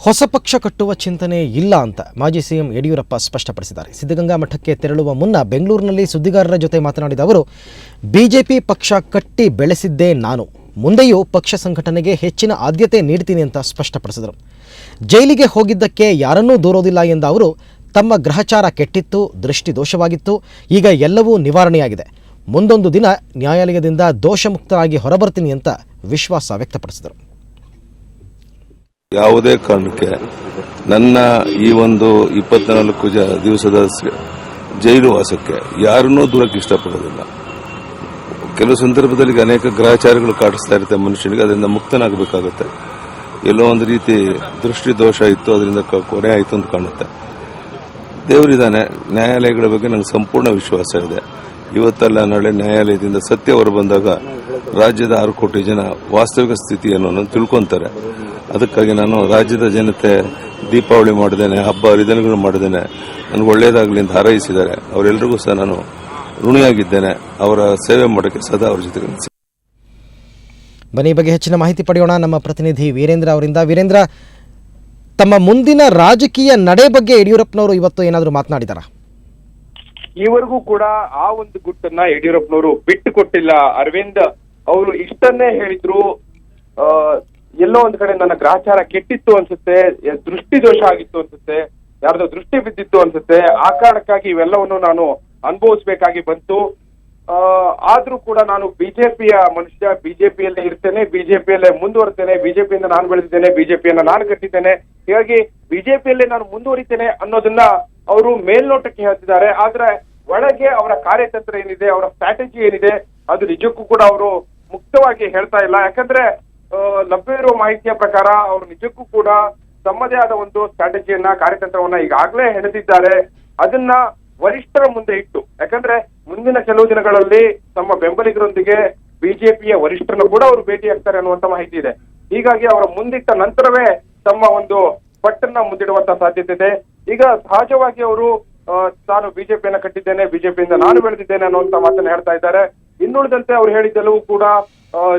ಹೊಸ ಪಕ್ಷ ಕಟ್ಟುವ ಚಿಂತನೆ ಇಲ್ಲ ಅಂತ ಮಾಜಿ ಸಿಎಂ ಯಡಿಯೂರಪ್ಪ ಸ್ಪಷ್ಟಪಡಿಸಿದ್ದಾರೆ. ಸಿದ್ಧಗಂಗಾ ಮಠಕ್ಕೆ ತೆರಳುವ ಮುನ್ನ ಬೆಂಗಳೂರಿನಲ್ಲಿ ಸುದ್ದಿಗಾರರ ಜೊತೆ ಮಾತನಾಡಿದ ಅವರು, ಬಿಜೆಪಿ ಪಕ್ಷ ಕಟ್ಟಿ ಬೆಳೆಸಿದ್ದೇ ನಾನು, ಮುಂದೆಯೂ ಪಕ್ಷ ಸಂಘಟನೆಗೆ ಹೆಚ್ಚಿನ ಆದ್ಯತೆ ನೀಡ್ತೀನಿ ಅಂತ ಸ್ಪಷ್ಟಪಡಿಸಿದರು. ಜೈಲಿಗೆ ಹೋಗಿದ್ದಕ್ಕೆ ಯಾರನ್ನೂ ದೂರೋದಿಲ್ಲ ಎಂದ ಅವರು, ತಮ್ಮ ಗ್ರಹಚಾರ ಕೆಟ್ಟಿತ್ತು, ದೃಷ್ಟಿ ದೋಷವಾಗಿತ್ತು, ಈಗ ಎಲ್ಲವೂ ನಿವಾರಣೆಯಾಗಿದೆ, ಮುಂದೊಂದು ದಿನ ನ್ಯಾಯಾಲಯದಿಂದ ದೋಷಮುಕ್ತರಾಗಿ ಹೊರಬರ್ತೀನಿ ಅಂತ ವಿಶ್ವಾಸ ವ್ಯಕ್ತಪಡಿಸಿದರು. ಯಾವುದೇ ಕಾರಣಕ್ಕೆ ನನ್ನ ಈ ಒಂದು 24 ದಿವಸದ ಜೈಲು ವಾಸಕ್ಕೆ ಯಾರನ್ನೂ ದೂರಕ್ಕೆ ಇಷ್ಟಪಡೋದಿಲ್ಲ. ಕೆಲವು ಸಂದರ್ಭದಲ್ಲಿ ಅನೇಕ ಗ್ರಹಚಾರಗಳು ಕಾಡಿಸ್ತಾ ಇರುತ್ತೆ ಮನುಷ್ಯನಿಗೆ, ಅದರಿಂದ ಮುಕ್ತನಾಗಬೇಕಾಗುತ್ತೆ. ಎಲ್ಲೋ ಒಂದು ರೀತಿ ದೃಷ್ಟಿ ದೋಷ ಇತ್ತು, ಅದರಿಂದ ಕೊನೆ ಆಯಿತು ಅಂತ ಕಾಣುತ್ತೆ. ದೇವರಿದ್ದಾನೆ, ನ್ಯಾಯಾಲಯಗಳ ಬಗ್ಗೆ ನನಗೆ ಸಂಪೂರ್ಣ ವಿಶ್ವಾಸ ಇದೆ. ಇವತ್ತಲ್ಲ ನಾಳೆ ನ್ಯಾಯಾಲಯದಿಂದ ಸತ್ಯ ಹೊರಬಂದಾಗ ರಾಜ್ಯದ 6 ಕೋಟಿ ಜನ ವಾಸ್ತವಿಕ ಸ್ಥಿತಿಯನ್ನು ತಿಳ್ಕೊಂತಾರೆ. ಅದಕ್ಕಾಗಿ ನಾನು ರಾಜ್ಯದ ಜನತೆ ದೀಪಾವಳಿ ಮಾಡಿದ್ದೇನೆ, ಹಬ್ಬ ಹರಿದಿನಗಳು ಮಾಡಿದ್ದೇನೆ, ನನಗೆ ಒಳ್ಳೆಯದಾಗಲಿ ಅಂತ ಹಾರೈಸಿದ್ದಾರೆ. ಅವರೆಲ್ಲರಿಗೂ ಸಹ ನಾನು ಋಣಿಯಾಗಿದ್ದೇನೆ. ಅವರ ಸೇವೆ ಮಾಡೋಕ್ಕೆ ಸದಾ ಅವರ ಜೊತೆಗೆ. ಬನ್ನಿ, ಬಗ್ಗೆ ಹೆಚ್ಚಿನ ಮಾಹಿತಿ ಪಡೆಯೋಣ ನಮ್ಮ ಪ್ರತಿನಿಧಿ ವೀರೇಂದ್ರ ಅವರಿಂದ. ವೀರೇಂದ್ರ, ತಮ್ಮ ಮುಂದಿನ ರಾಜಕೀಯ ನಡೆ ಬಗ್ಗೆ ಯಡಿಯೂರಪ್ಪನವರು ಇವತ್ತು ಏನಾದರೂ ಮಾತನಾಡಿದಾರಾ? ಈವರೆಗೂ ಕೂಡ ಆ ಒಂದು ಗುಟ್ಟನ್ನ ಯಡಿಯೂರಪ್ಪನವರು ಬಿಟ್ಟು ಕೊಟ್ಟಿಲ್ಲ. ಅರವಿಂದ್ ಅವರು ಇಷ್ಟನ್ನೇ ಹೇಳಿದ್ರು, ಎಲ್ಲೋ ಒಂದ್ ಕಡೆ ನನ್ನ ಗ್ರಹಚಾರ ಕೆಟ್ಟಿತ್ತು ಅನ್ಸುತ್ತೆ, ದೃಷ್ಟಿ ದೋಷ ಆಗಿತ್ತು ಅನ್ಸುತ್ತೆ, ಯಾರ್ದೋ ದೃಷ್ಟಿ ಬಿದ್ದಿತ್ತು ಅನ್ಸುತ್ತೆ, ಆ ಕಾರಣಕ್ಕಾಗಿ ಇವೆಲ್ಲವನ್ನು ನಾನು ಅನುಭವಿಸ್ಬೇಕಾಗಿ ಬಂತು. ಆದ್ರೂ ಕೂಡ ನಾನು ಬಿಜೆಪಿಯ ಮನುಷ್ಯ, ಬಿಜೆಪಿಯಲ್ಲೇ ಇರ್ತೇನೆ, ಬಿಜೆಪಿಯಲ್ಲೇ ಮುಂದುವರ್ತೇನೆ, ಬಿಜೆಪಿಯಿಂದ ನಾನು ಬೆಳೆದಿದ್ದೇನೆ, ಬಿಜೆಪಿಯನ್ನ ನಾನು ಕಟ್ಟಿದ್ದೇನೆ, ಹೀಗಾಗಿ ಬಿಜೆಪಿಯಲ್ಲೇ ನಾನು ಮುಂದುವರಿತೇನೆ ಅನ್ನೋದನ್ನ ಅವರು ಮೇಲ್ನೋಟಕ್ಕೆ ಹೇಳ್ತಿದ್ದಾರೆ. ಆದ್ರೆ ಒಳಗೆ ಅವರ ಕಾರ್ಯತಂತ್ರ ಏನಿದೆ, ಅವರ ಸ್ಟ್ರಾಟಜಿ ಏನಿದೆ, ಅದು ನಿಜಕ್ಕೂ ಕೂಡ ಅವರು ಮುಕ್ತವಾಗಿ ಹೇಳ್ತಾ ಇಲ್ಲ. ಯಾಕಂದ್ರೆ ಲಭ್ಯವಿರುವ ಮಾಹಿತಿಯ ಪ್ರಕಾರ ಅವರು ನಿಜಕ್ಕೂ ಕೂಡ ತಮ್ಮದೇ ಆದ ಒಂದು ಸ್ಟ್ರಾಟಜಿಯನ್ನ, ಕಾರ್ಯತಂತ್ರವನ್ನ ಈಗಾಗಲೇ ಹೆಣೆದಿದ್ದಾರೆ. ಅದನ್ನ ವರಿಷ್ಠರ ಮುಂದೆ ಇಟ್ಟು, ಯಾಕಂದ್ರೆ ಮುಂದಿನ ಕೆಲವು ದಿನಗಳಲ್ಲಿ ತಮ್ಮ ಬೆಂಬಲಿಗರೊಂದಿಗೆ ಬಿಜೆಪಿಯ ವರಿಷ್ಠರನ್ನು ಕೂಡ ಅವರು ಭೇಟಿಯಾಗ್ತಾರೆ ಅನ್ನುವಂತ ಮಾಹಿತಿ ಇದೆ. ಹೀಗಾಗಿ ಅವರ ಮುಂದಿಟ್ಟ ನಂತರವೇ ತಮ್ಮ ಒಂದು ಪಟ್ಟನ್ನ ಮುಂದಿಡುವಂತ ಸಾಧ್ಯತೆ ಇದೆ. ಈಗ ಸಹಜವಾಗಿ ಅವರು ತಾನು ಬಿಜೆಪಿಯನ್ನ ಕಟ್ಟಿದ್ದೇನೆ, ಬಿಜೆಪಿಯಿಂದ ನಾನು ಬೆಳೆದಿದ್ದೇನೆ ಅನ್ನುವಂತ ಮಾತನ್ನ ಹೇಳ್ತಾ ಇದ್ದಾರೆ. ಇನ್ನುಳಿದಂತೆ ಅವ್ರು ಹೇಳಿದ್ದೆಲ್ಲವೂ ಕೂಡ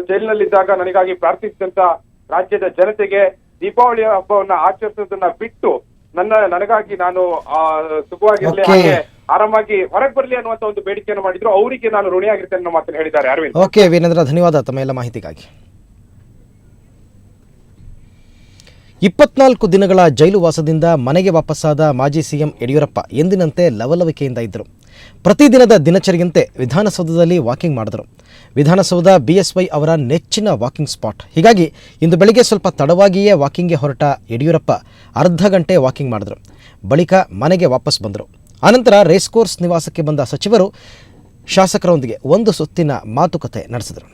ಜೈಲಿನಲ್ಲಿದ್ದಾಗ ನನಗಾಗಿ ಪ್ರಾರ್ಥಿಸಿದಂತ ರಾಜ್ಯದ ಜನತೆಗೆ ದೀಪಾವಳಿ ಹಬ್ಬವನ್ನ ಆಚರಿಸೋದನ್ನ ಬಿಟ್ಟು ನನಗಾಗಿ ನಾನು ಸುಖವಾಗಿರ್ಲಿ, ಹಾಗೆ ಆರಾಮಾಗಿ ಹೊರಗೆ ಬರ್ಲಿ ಅನ್ನುವಂತ ಒಂದು ಬೇಡಿಕೆಯನ್ನು ಮಾಡಿದ್ರು. ಅವರಿಗೆ ನಾನು ಋಣಿಯಾಗಿರ್ತೇನೆ ಅನ್ನೋ ಮಾತನ್ನು ಹೇಳಿದ್ದಾರೆ. ಅರವಿಂದ್, ಓಕೆ ವೀರೇಂದ್ರ, ಧನ್ಯವಾದ ತಮ್ಮ ಎಲ್ಲ ಮಾಹಿತಿಗಾಗಿ. 24 ದಿನಗಳ ಜೈಲು ವಾಸದಿಂದ ಮನೆಗೆ ವಾಪಸ್ಸಾದ ಮಾಜಿ ಸಿಎಂ ಯಡಿಯೂರಪ್ಪ ಎಂದಿನಂತೆ ಲವಲವಿಕೆಯಿಂದ ಇದ್ದರು. ಪ್ರತಿದಿನದ ದಿನಚರಿಯಂತೆ ವಿಧಾನಸೌಧದಲ್ಲಿ ವಾಕಿಂಗ್ ಮಾಡಿದರು. ವಿಧಾನಸೌಧ ಬಿಎಸ್ವೈ ಅವರ ನೆಚ್ಚಿನ ವಾಕಿಂಗ್ ಸ್ಪಾಟ್. ಹೀಗಾಗಿ ಇಂದು ಬೆಳಿಗ್ಗೆ ಸ್ವಲ್ಪ ತಡವಾಗಿಯೇ ವಾಕಿಂಗ್ಗೆ ಹೊರಟ ಯಡಿಯೂರಪ್ಪ ಅರ್ಧ ಗಂಟೆ ವಾಕಿಂಗ್ ಮಾಡಿದರು. ಬಳಿಕ ಮನೆಗೆ ವಾಪಸ್ ಬಂದರು. ಆನಂತರ ರೇಸ್ ಕೋರ್ಸ್ ನಿವಾಸಕ್ಕೆ ಬಂದ ಸಚಿವರು ಶಾಸಕರೊಂದಿಗೆ ಒಂದು ಸುತ್ತಿನ ಮಾತುಕತೆ ನಡೆಸಿದರು.